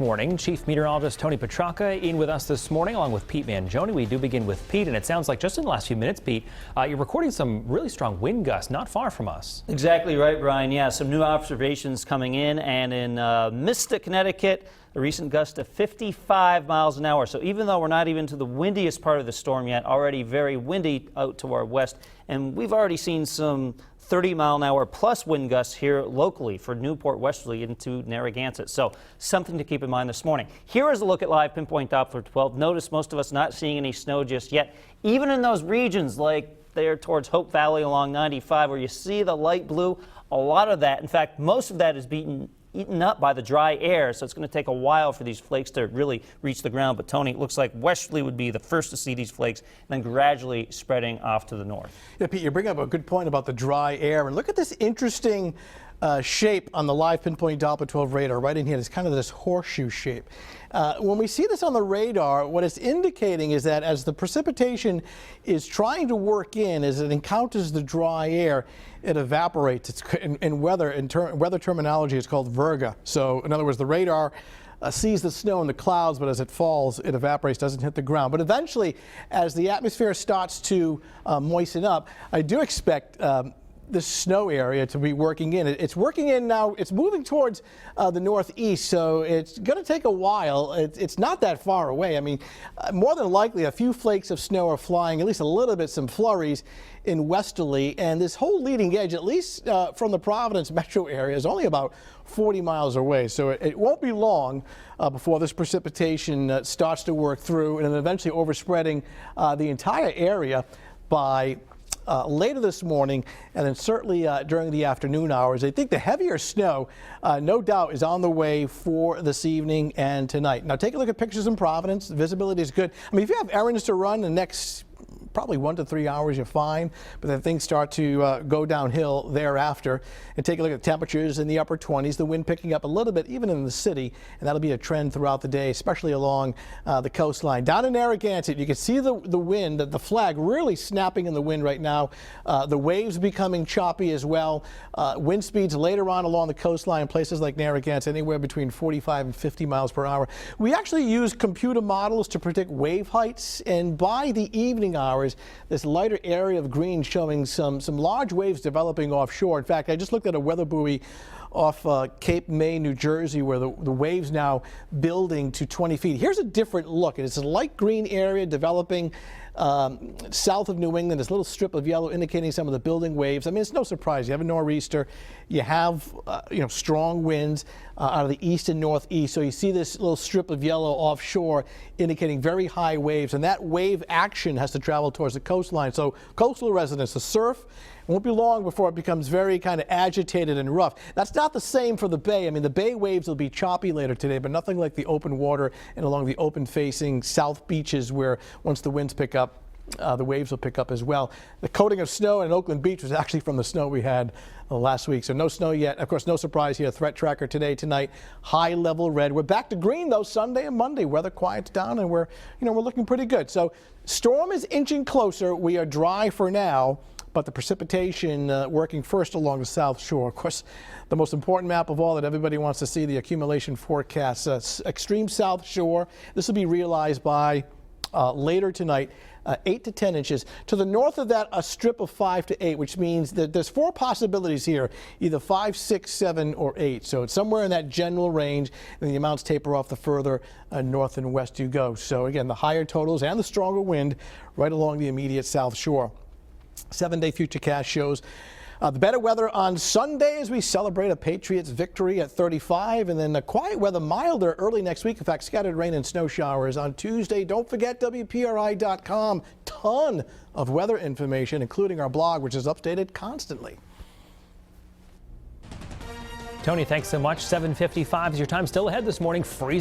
morning. Chief Meteorologist Tony Petrarca in with us this morning, along with Pete Mangione. We do begin with Pete, and it sounds like just in the last few minutes, Pete, you're recording some really strong wind gusts not far from us. Exactly right, Brian. Yeah, some new observations coming in, and in Mystic, Connecticut, a recent gust of 55 miles an hour. So even though we're not even to the windiest part of the storm yet, already very windy out to our west, and we've already seen some 30-mile-an-hour plus wind gusts here locally for Newport westerly into Narragansett. So something to keep in mind this morning. Here is a look at live Pinpoint Doppler 12. Notice most of us not seeing any snow just yet. Even in those regions like there towards Hope Valley along 95 where you see the light blue, a lot of that, in fact, most of that is eaten up by the dry air, so it's going to take a while for these flakes to really reach the ground. But Tony, it looks like westerly would be the first to see these flakes, and then gradually spreading off to the north. Yeah, Pete, you bring up a good point about the dry air, and look at this interesting shape on the live Pinpoint Doppler 12 radar right in here. It's kind of this horseshoe shape. When we see this on the radar, what it's indicating is that as the precipitation is trying to work in, as it encounters the dry air, it evaporates. It's in weather terminology, it's called virga. So in other words, the radar sees the snow in the clouds, but as it falls, it evaporates, doesn't hit the ground. But eventually, as the atmosphere starts to moisten up, I do expect this snow area to be working in. It's working in now. It's moving towards the northeast, so it's going to take a while. It's not that far away. I mean, more than likely, a few flakes of snow are flying, at least a little bit, some flurries in westerly, and this whole leading edge, at least from the Providence metro area, is only about 40 miles away. So it won't be long before this precipitation starts to work through and then eventually overspreading the entire area by later this morning, and then certainly during the afternoon hours. I think the heavier snow, no doubt, is on the way for this evening and tonight. Now take a look at pictures in Providence. The visibility is good. I mean, if you have errands to run the next probably 1 to 3 hours, you're fine, but then things start to go downhill thereafter. And take a look at temperatures in the upper 20s, the wind picking up a little bit even in the city, and that'll be a trend throughout the day, especially along the coastline. Down in Narragansett, you can see the wind, the flag really snapping in the wind right now. The waves becoming choppy as well. Wind speeds later on along the coastline, places like Narragansett, anywhere between 45 and 50 miles per hour. We actually use computer models to predict wave heights, and by the evening hours, this lighter area of green showing some large waves developing offshore. In fact, I just looked at a weather buoy off Cape May, New Jersey, where the waves now building to 20 feet. Here's a different look. It's a light green area developing south of New England, this little strip of yellow indicating some of the building waves. I mean, it's no surprise. You have a nor'easter, you have strong winds out of the east and northeast. So you see this little strip of yellow offshore indicating very high waves, and that wave action has to travel towards the coastline. So coastal residents, the surf, it won't be long before it becomes very kind of agitated and rough. That's not the same for the bay. I mean, the bay waves will be choppy later today, but nothing like the open water and along the open-facing south beaches where once the winds pick up, the waves will pick up as well. The coating of snow in Oakland Beach was actually from the snow we had last week, so no snow yet. Of course, no surprise here. Threat tracker today, tonight, high level red. We're back to green though Sunday and Monday. Weather quiets down, and we're looking pretty good. So storm is inching closer. We are dry for now, but the precipitation working first along the south shore. Of course, the most important map of all that everybody wants to see, the accumulation forecast. Extreme south shore. This will be realized by later tonight. 8 to 10 inches. To the north of that, a strip of 5 to 8, which means that there's 4 possibilities here, either 5, 6, 7, or 8. So it's somewhere in that general range, and the amounts taper off the further north and west you go. So again, the higher totals and the stronger wind right along the immediate south shore. 7-day Futurecast shows the better weather on Sunday as we celebrate a Patriots victory at 35, and then the quiet weather milder early next week. In fact, scattered rain and snow showers on Tuesday. Don't forget WPRI.com. Ton of weather information, including our blog, which is updated constantly. Tony, thanks so much. 7:55 is your time. Still ahead this morning. Freezing.